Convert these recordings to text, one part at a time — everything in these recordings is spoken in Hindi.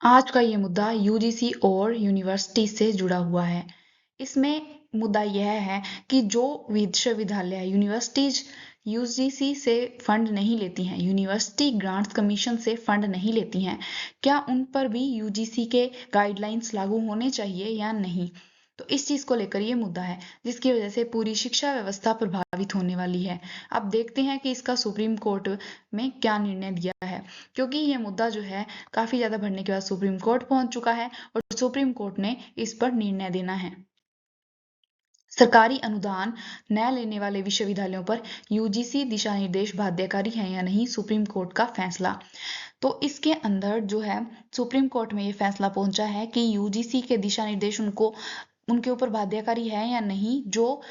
आज का ये मुद्दा यूजीसी और यूनिवर्सिटी से जुड़ा हुआ है। इसमें मुद्दा यह है कि जो विश्वविद्यालय यूनिवर्सिटीज यूजीसी से फंड नहीं लेती हैं, यूनिवर्सिटी ग्रांट्स कमीशन से फंड नहीं लेती हैं, क्या उन पर भी यूजीसी के गाइडलाइंस लागू होने चाहिए या नहीं। तो इस चीज को लेकर ये मुद्दा है, जिसकी वजह से पूरी शिक्षा व्यवस्था प्रभावित होने वाली है। अब देखते हैं कि इसका सुप्रीम कोर्ट में क्या निर्णय दिया है, क्योंकि ये मुद्दा जो है काफी ज्यादा बढ़ने के बाद सुप्रीम कोर्ट पहुंच चुका है और सुप्रीम कोर्ट ने इस पर निर्णय देना है। सरकारी अनुदान न लेने वाले विश्वविद्यालयों पर यूजीसी दिशा निर्देश बाध्यकारी है या नहीं, सुप्रीम कोर्ट का फैसला। तो इसके अंदर जो है सुप्रीम कोर्ट में ये फैसला पहुंचा है कि यूजीसी के दिशा निर्देश उनके ऊपर बाध्यकारी है या नहीं, जो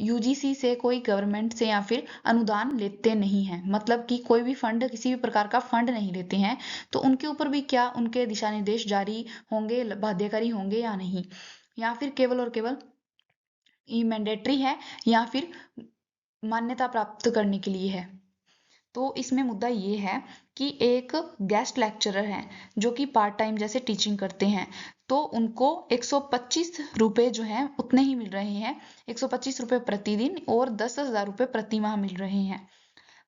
यूजीसी से कोई गवर्नमेंट से या फिर अनुदान लेते नहीं हैं, मतलब कि कोई भी फंड, किसी भी प्रकार का फंड नहीं लेते हैं, तो उनके ऊपर भी क्या उनके दिशा निर्देश जारी होंगे, बाध्यकारी होंगे या नहीं, या फिर केवल और केवल ये मैंडेटरी है या फिर मान्यता प्राप्त करने के लिए है। तो इसमें मुद्दा ये है कि एक गेस्ट लेक्चरर हैं जो कि पार्ट टाइम जैसे टीचिंग करते हैं, तो उनको 125 रुपए जो है उतने ही मिल रहे हैं, 125 रुपए प्रतिदिन और 10,000 रुपए प्रति माह मिल रहे हैं।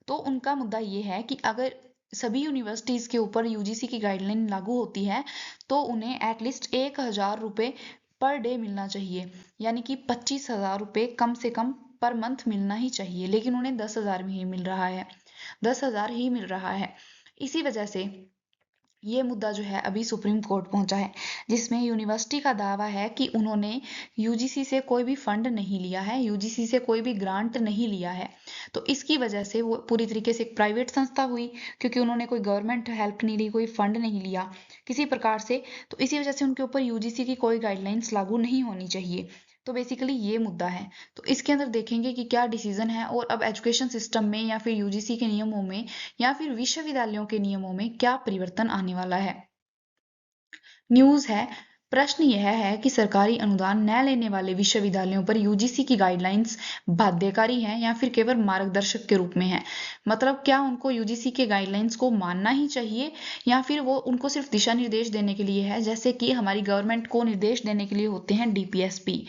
तो उनका मुद्दा ये है कि अगर सभी यूनिवर्सिटीज के ऊपर यूजीसी की गाइडलाइन लागू होती है तो उन्हें एटलीस्ट 1,000 रुपए पर डे मिलना चाहिए, यानी कि 25,000 रुपए कम से कम पर मंथ मिलना ही चाहिए, लेकिन उन्हें 10,000 में ही मिल रहा है, 10,000 ही मिल रहा है। इसी वजह से ये मुद्दा जो है अभी सुप्रीम कोर्ट पहुंचा है, जिसमें यूनिवर्सिटी का दावा है कि उन्होंने यूजीसी से कोई भी फंड नहीं लिया है, यूजीसी से कोई भी ग्रांट नहीं लिया है। तो इसकी वजह से वो पूरी तरीके से एक प्राइवेट संस्था हुई, क्योंकि उन्होंने कोई गवर्नमेंट हेल्प नहीं ली, कोई फंड नहीं लिया किसी प्रकार से। तो इसी वजह से उनके ऊपर यूजीसी की कोई गाइडलाइंस लागू नहीं होनी चाहिए। तो बेसिकली ये मुद्दा है। तो इसके अंदर देखेंगे कि क्या डिसीजन है और अब एजुकेशन सिस्टम में या फिर यूजीसी के नियमों में या फिर विश्वविद्यालयों के नियमों में क्या परिवर्तन आने वाला है। न्यूज़ है। प्रश्न यह है कि सरकारी अनुदान न लेने वाले विश्वविद्यालयों पर यूजीसी की गाइडलाइंस बाध्यकारी हैं या फिर केवल मार्गदर्शक के रूप में है। मतलब क्या उनको यूजीसी के गाइडलाइंस को मानना ही चाहिए या फिर वो उनको सिर्फ दिशा निर्देश देने के लिए है, जैसे कि हमारी गवर्नमेंट को निर्देश देने के लिए होते हैं डीपीएसपी।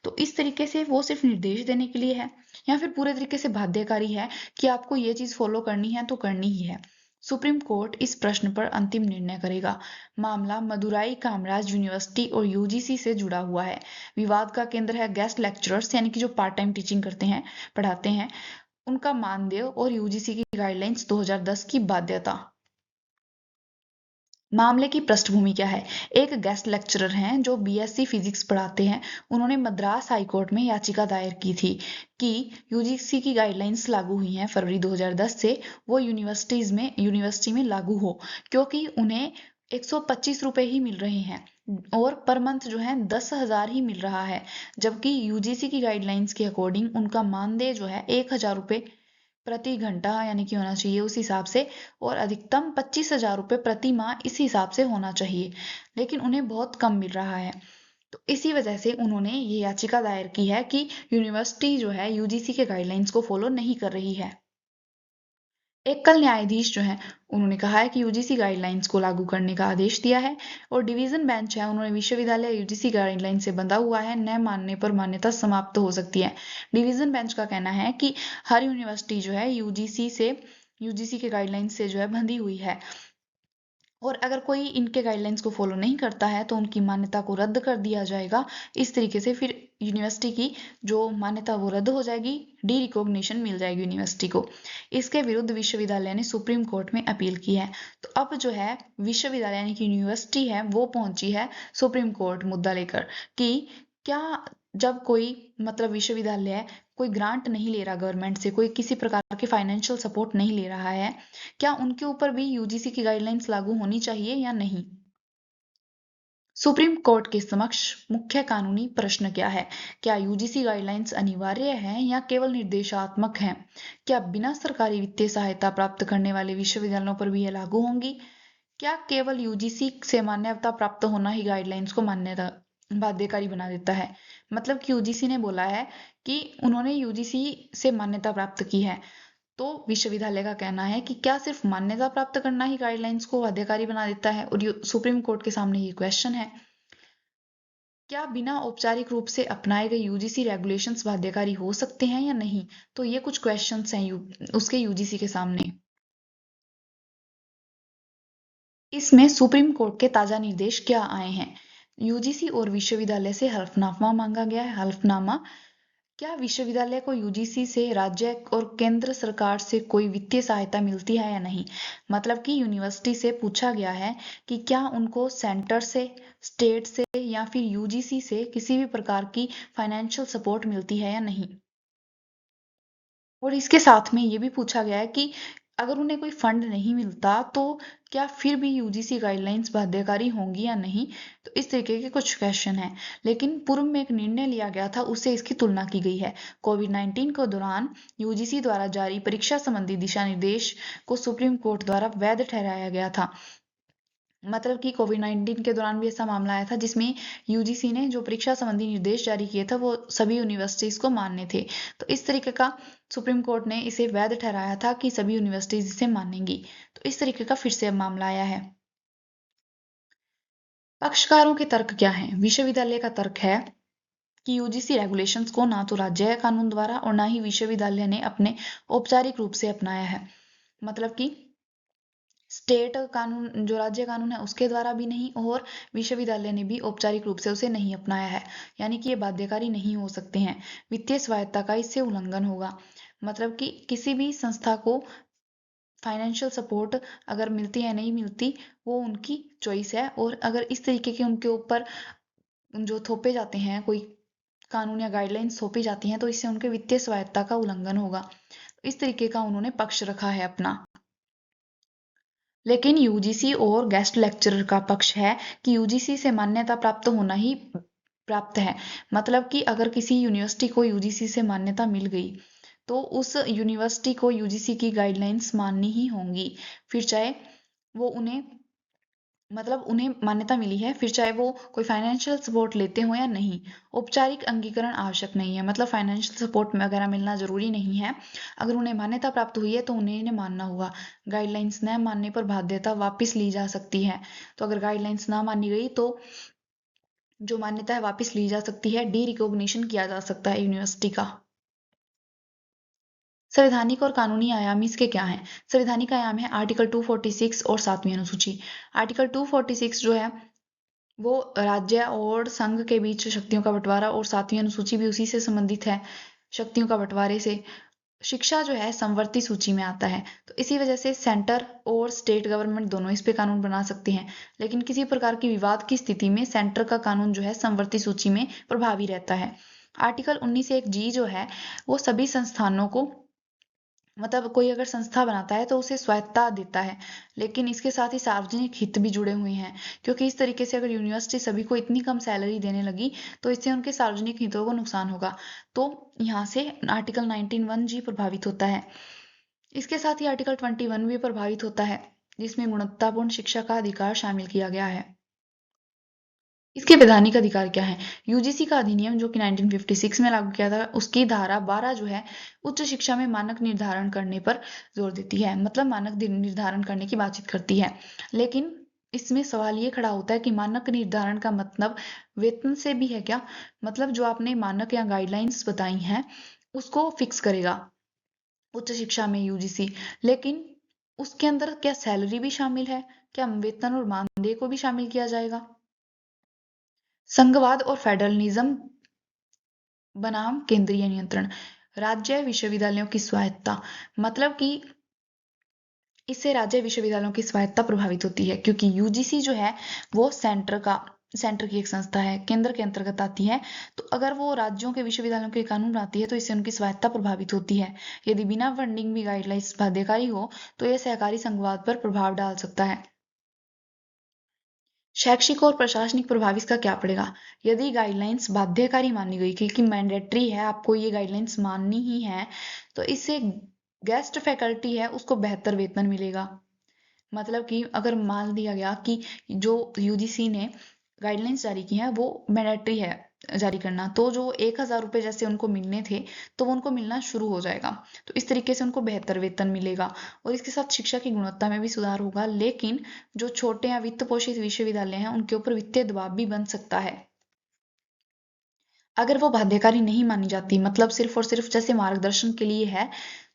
तो इस तरीके से वो सिर्फ निर्देश देने के लिए है या फिर पूरे तरीके से बाध्यकारी है कि आपको ये चीज फॉलो करनी है तो करनी ही है। सुप्रीम कोर्ट इस प्रश्न पर अंतिम निर्णय करेगा। मामला मदुराई कामराज यूनिवर्सिटी और यूजीसी से जुड़ा हुआ है। विवाद का केंद्र है गेस्ट लेक्चरर्स, यानी कि जो पार्ट टाइम टीचिंग करते हैं, पढ़ाते हैं, उनका मानदेय और यूजीसी की गाइडलाइंस 2010 की बाध्यता। मामले की पृष्ठभूमि क्या है। एक गेस्ट लेक्चरर हैं जो बीएससी फिजिक्स पढ़ाते हैं, उन्होंने मद्रास हाईकोर्ट में याचिका दायर की थी कि यूजीसी की गाइडलाइंस लागू हुई हैं फरवरी 2010 से, वो यूनिवर्सिटी में लागू हो, क्योंकि उन्हें 125 रुपए ही मिल रहे हैं और पर मंथ जो है 10,000 ही मिल रहा है, जबकि यूजीसी की गाइडलाइंस के अकॉर्डिंग उनका मानदेय जो है 1,000 रुपए प्रति घंटा यानी कि होना चाहिए उस हिसाब से, और अधिकतम 25,000 रुपए प्रति माह इस हिसाब से होना चाहिए, लेकिन उन्हें बहुत कम मिल रहा है। तो इसी वजह से उन्होंने ये याचिका दायर की है कि यूनिवर्सिटी जो है यूजीसी के गाइडलाइंस को फॉलो नहीं कर रही है। एक कल न्यायाधीश जो है उन्होंने कहा है कि यूजीसी गाइडलाइंस को लागू करने का आदेश दिया है, और डिवीजन बेंच है उन्होंने विश्वविद्यालय यूजीसी गाइडलाइन से बंधा हुआ है, न मानने पर मान्यता समाप्त हो सकती है। डिवीजन बेंच का कहना है कि हर यूनिवर्सिटी जो है यूजीसी के गाइडलाइंस से जो है बंधी हुई है, और अगर कोई इनके गाइडलाइंस को फॉलो नहीं करता है तो उनकी मान्यता को रद्द कर दिया जाएगा। इस तरीके से फिर यूनिवर्सिटी की जो मान्यता वो रद्द हो जाएगी, डी रिकॉग्निशन मिल जाएगी यूनिवर्सिटी को। इसके विरुद्ध विश्वविद्यालय ने सुप्रीम कोर्ट में अपील की है। तो अब जो है विश्वविद्यालय यानी कि यूनिवर्सिटी है वो पहुंची है सुप्रीम कोर्ट मुद्दा लेकर कि क्या, जब कोई मतलब विश्वविद्यालय कोई ग्रांट नहीं ले रहा गवर्नमेंट से, कोई किसी प्रकार के फाइनेंशियल सपोर्ट नहीं ले रहा है, क्या उनके ऊपर भी यूजीसी की गाइडलाइंस लागू होनी चाहिए या नहीं। सुप्रीम कोर्ट के समक्ष मुख्य कानूनी प्रश्न क्या है। क्या यूजीसी गाइडलाइंस अनिवार्य है या केवल निर्देशात्मक है। क्या बिना सरकारी वित्तीय सहायता प्राप्त करने वाले विश्वविद्यालयों पर भी यह लागू होंगी। क्या केवल यूजीसी से मान्यता प्राप्त होना ही गाइडलाइंस को मान्यता बाध्यकारी बना देता है। मतलब कि यूजीसी ने बोला है कि उन्होंने यूजीसी से मान्यता प्राप्त की है, तो विश्वविद्यालय का कहना है कि क्या सिर्फ मान्यता प्राप्त करना ही गाइडलाइंस को बाध्यकारी बना देता है, और सुप्रीम कोर्ट के सामने ये क्वेश्चन है, क्या बिना औपचारिक रूप से अपनाए गए यूजीसी रेगुलेशंस बाध्यकारी हो सकते हैं या नहीं। तो ये कुछ क्वेश्चंस हैं उसके यूजीसी के सामने। इसमें सुप्रीम कोर्ट के ताजा निर्देश क्या आए हैं। यूजीसी और विश्वविद्यालय से हल्फनामा मांगा गया है। हल्फनामा, क्या विश्वविद्यालय को यूजीसी से, राज्य और केंद्र सरकार से कोई वित्तीय सहायता मिलती है या नहीं। मतलब कि यूनिवर्सिटी से पूछा गया है कि क्या उनको सेंटर से, स्टेट से या फिर यूजीसी से किसी भी प्रकार की फाइनेंशियल सपोर्ट मिलती है या नहीं। और इसके साथ में ये भी पूछा गया है कि अगर उन्हें कोई फंड नहीं मिलता तो क्या फिर भी यूजीसी गाइडलाइंस बाध्यकारी होंगी या नहीं। तो इस तरीके के कुछ क्वेश्चन हैं। लेकिन पूर्व में एक निर्णय लिया गया था, उससे इसकी तुलना की गई है। कोविड-19 के दौरान यूजीसी द्वारा जारी परीक्षा संबंधी दिशा निर्देश को सुप्रीम कोर्ट द्वारा वैध ठहराया गया था। मतलब कि कोविड-19 के दौरान भी ऐसा मामला आया था जिसमें यूजीसी ने जो परीक्षा संबंधी निर्देश जारी किए थे वो सभी यूनिवर्सिटीज को मान्य थे। तो इस तरीके का सुप्रीम कोर्ट ने इसे वैध ठहराया था कि सभी यूनिवर्सिटीज इसे मानेंगी। तो इस तरीके का फिर से मामला आया है। पक्षकारों के तर्क क्या हैं। विश्वविद्यालय का तर्क है कि यूजीसी रेगुलेशंस को ना तो राज्य कानून द्वारा और ना ही विश्वविद्यालय ने अपने औपचारिक रूप से अपनाया है। मतलब कि स्टेट कानून, जो राज्य कानून है उसके द्वारा भी नहीं, और विश्वविद्यालय ने भी औपचारिक रूप से उसे नहीं अपनाया है। यानी कि ये बाध्यकारी नहीं हो सकते हैं। वित्तीय स्वायत्ता का इससे उल्लंघन होगा। मतलब कि किसी भी संस्था को फाइनेंशियल सपोर्ट अगर मिलती है नहीं मिलती वो उनकी चॉइस है, और अगर इस तरीके के उनके ऊपर जो थोपे जाते हैं, कोई कानून या गाइडलाइंस थोपी जाती हैं, तो इससे उनके वित्तीय स्वायत्ता का उल्लंघन होगा। इस तरीके का उन्होंने पक्ष रखा है अपना। लेकिन यूजीसी और गेस्ट लेक्चरर का पक्ष है कि यूजीसी से मान्यता प्राप्त होना ही प्राप्त है। मतलब कि अगर किसी यूनिवर्सिटी को यूजीसी से मान्यता मिल गई तो उस यूनिवर्सिटी को यूजीसी की गाइडलाइंस माननी ही होंगी। फिर चाहे वो उन्हें, मतलब उन्हें मान्यता मिली है, फिर चाहे वो कोई फाइनेंशियल सपोर्ट लेते हो या नहीं। औपचारिक अंगीकरण आवश्यक नहीं है। मतलब फाइनेंशियल सपोर्ट वगैरह मिलना जरूरी नहीं है। अगर उन्हें मान्यता प्राप्त हुई है तो उन्हें इन्हें मानना होगा। गाइडलाइंस न मानने पर बाध्यता वापस ली जा सकती है। तो अगर गाइडलाइंस ना मानी गई तो जो मान्यता है वापस ली जा सकती है, डी रिकॉग्निशन किया जा सकता है यूनिवर्सिटी का। संवैधानिक और कानूनी आयाम इसके क्या हैं। संवैधानिक आयाम है आर्टिकल 246 और 7वीं अनुसूची। आर्टिकल 246 जो है वो राज्य और संघ के बीच शक्तियों का बंटवारा, और 7वीं अनुसूची भी उसी से संबंधित है, शक्तियों का बंटवारे से। शिक्षा जो है समवर्ती सूची में आता है, तो इसी वजह से सेंटर और स्टेट गवर्नमेंट दोनों इस पे कानून बना सकते हैं। लेकिन किसी प्रकार की विवाद की स्थिति में सेंटर का कानून जो है समवर्ती सूची में प्रभावी रहता है। आर्टिकल 19(1)(g जो है वो सभी संस्थानों को, मतलब कोई अगर संस्था बनाता है तो उसे स्वायत्ता देता है, लेकिन इसके साथ ही सार्वजनिक हित भी जुड़े हुए हैं। क्योंकि इस तरीके से अगर यूनिवर्सिटी सभी को इतनी कम सैलरी देने लगी तो इससे उनके सार्वजनिक हितों को नुकसान होगा। तो यहाँ से आर्टिकल 19(1)(g) प्रभावित होता है। इसके साथ ही आर्टिकल 21 भी प्रभावित होता है, जिसमें गुणवत्तापूर्ण शिक्षा का अधिकार शामिल किया गया है। इसके वैधानिक अधिकार क्या है। यूजीसी का अधिनियम जो कि 1956 में लागू किया था, उसकी धारा 12 जो है उच्च शिक्षा में मानक निर्धारण करने पर जोर देती है। मतलब मानक निर्धारण करने की बातचीत करती है। लेकिन इसमें सवाल ये खड़ा होता है कि मानक निर्धारण का मतलब वेतन से भी है क्या। मतलब जो आपने मानक या गाइडलाइंस बताई हैं उसको फिक्स करेगा उच्च शिक्षा में यूजीसी, लेकिन उसके अंदर क्या सैलरी भी शामिल है, क्या वेतन और मानदेय को भी शामिल किया जाएगा। संघवाद और फेडरलिज्म बनाम केंद्रीय नियंत्रण। राज्य विश्वविद्यालयों की स्वायत्ता, मतलब कि इससे राज्य विश्वविद्यालयों की स्वायत्ता प्रभावित होती है, क्योंकि यूजीसी जो है वो सेंटर की एक संस्था है, केंद्र के अंतर्गत आती है। तो अगर वो राज्यों के विश्वविद्यालयों के कानून बनाती है तो इससे उनकी स्वायत्ता प्रभावित होती है। यदि बिना फंडिंग भी गाइडलाइंस बाध्यकारी हो तो यह सहकारी संघवाद पर प्रभाव डाल सकता है। शैक्षिक और प्रशासनिक प्रभाव इसका क्या पड़ेगा। यदि गाइडलाइंस बाध्यकारी मानी गई, क्योंकि मैंडेटरी है, आपको ये गाइडलाइंस माननी ही है, तो इससे गेस्ट फैकल्टी है उसको बेहतर वेतन मिलेगा। मतलब कि अगर मान लिया गया कि जो यूजीसी ने गाइडलाइंस जारी की है वो मैंडेटरी है, जारी करना, तो जो 1,000 रुपये जैसे उनको मिलने थे तो वो उनको मिलना शुरू हो जाएगा। तो इस तरीके से उनको बेहतर वेतन मिलेगा और इसके साथ शिक्षा की गुणवत्ता में भी सुधार होगा। लेकिन जो छोटे या वित्त पोषित विश्वविद्यालय हैं उनके ऊपर वित्तीय दबाव भी बन सकता है अगर वो बाध्यकारी नहीं मानी जाती, मतलब सिर्फ और सिर्फ जैसे मार्गदर्शन के लिए है,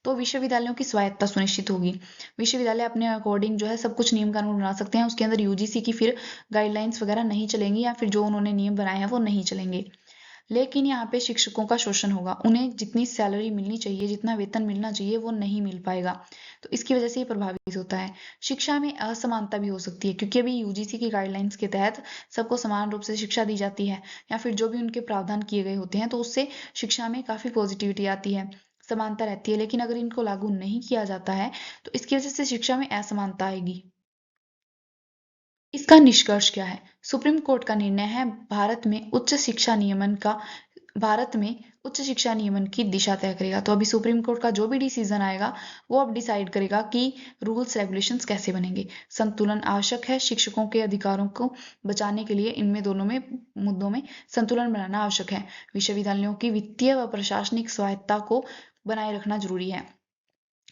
तो विश्वविद्यालयों की स्वायत्तता सुनिश्चित होगी। विश्वविद्यालय अपने अकॉर्डिंग जो है सब कुछ नियम कानून बना सकते हैं, उसके अंदर यूजीसी की फिर गाइडलाइंस वगैरह नहीं चलेंगी या फिर जो उन्होंने नियम बनाए हैं वो नहीं चलेंगे। लेकिन यहाँ पे शिक्षकों का शोषण होगा, उन्हें जितनी सैलरी मिलनी चाहिए, जितना वेतन मिलना चाहिए वो नहीं मिल पाएगा। तो इसकी वजह से ये प्रभावित होता है। शिक्षा में असमानता भी हो सकती है क्योंकि अभी यूजीसी की गाइडलाइंस के तहत सबको समान रूप से शिक्षा दी जाती है या फिर जो भी उनके प्रावधान किए गए होते हैं तो उससे शिक्षा में काफ़ी पॉजिटिविटी आती है, समानता रहती है। लेकिन अगर इनको लागू नहीं किया जाता है तो इसकी वजह से शिक्षा में असमानता आएगी। इसका निष्कर्ष क्या है? सुप्रीम कोर्ट का निर्णय है भारत में उच्च शिक्षा नियमन की दिशा तय करेगा। तो अभी सुप्रीम कोर्ट का जो भी डिसीजन आएगा वो अब डिसाइड करेगा कि रूल्स रेगुलेशंस कैसे बनेंगे। संतुलन आवश्यक है, शिक्षकों के अधिकारों को बचाने के लिए इनमें दोनों में मुद्दों में संतुलन बनाना आवश्यक है। विश्वविद्यालयों की वित्तीय व प्रशासनिक स्वायत्ता को बनाए रखना जरूरी है।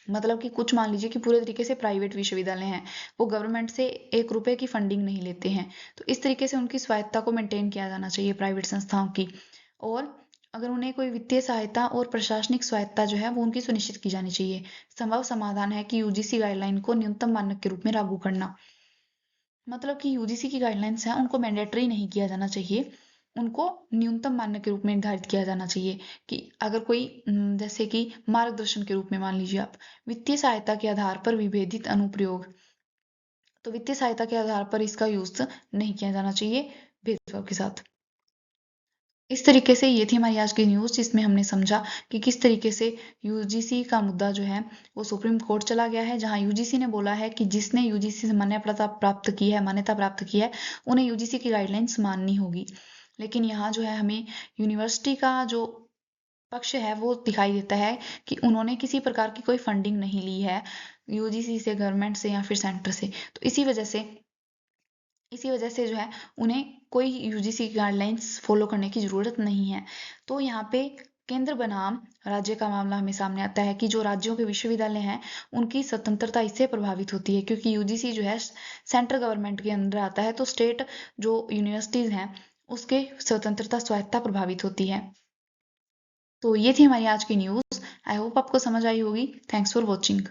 मतलब कि कुछ मान लीजिए कि पूरे तरीके से प्राइवेट विश्वविद्यालय हैं, वो गवर्नमेंट से 1 रुपए की फंडिंग नहीं लेते हैं, तो इस तरीके से उनकी स्वायत्ता को मेंटेन किया जाना चाहिए प्राइवेट संस्थाओं की। और अगर उन्हें कोई वित्तीय सहायता और प्रशासनिक स्वायत्ता जो है वो उनकी सुनिश्चित की जानी चाहिए। संभव समाधान है कि यूजीसी गाइडलाइन को न्यूनतम मानक के रूप में लागू करना। मतलब कि यूजीसी की गाइडलाइंस हैं उनको मैंडेटरी नहीं किया जाना चाहिए, उनको न्यूनतम मानक के रूप में निर्धारित किया जाना चाहिए कि अगर कोई जैसे कि मार्गदर्शन के रूप में मान लीजिए आप वित्तीय सहायता के आधार पर विभेदित अनुप्रयोग, तो वित्तीय सहायता के आधार पर इसका यूज नहीं किया जाना चाहिए भेदभाव के साथ। इस तरीके से ये थी हमारी आज की न्यूज़ जिसमें हमने समझा कि किस तरीके से यूजीसी का मुद्दा जो है वो सुप्रीम कोर्ट चला गया है, जहां यूजीसी ने बोला है कि जिसने यूजीसी से मान्यता प्राप्त की है उन्हें यूजीसी की गाइडलाइंस माननी होगी। लेकिन यहाँ जो है हमें यूनिवर्सिटी का जो पक्ष है वो दिखाई देता है कि उन्होंने किसी प्रकार की कोई फंडिंग नहीं ली है यूजीसी से, गवर्नमेंट से या फिर सेंटर से। तो इसी वजह से जो है उन्हें कोई यूजीसी गाइडलाइंस फॉलो करने की ज़रूरत नहीं है। तो यहाँ पे केंद्र बनाम राज्य का मामला हमें सामने आता है कि जो राज्यों के विश्वविद्यालय हैं उनकी स्वतंत्रता इससे प्रभावित होती है क्योंकि यूजीसी जो है सेंट्रल गवर्नमेंट के अंदर आता है, तो स्टेट जो यूनिवर्सिटीज़ हैं उसके स्वतंत्रता स्वायत्ता प्रभावित होती है। तो ये थी हमारी आज की न्यूज़। आई होप आपको समझ आई होगी। Thanks for watching.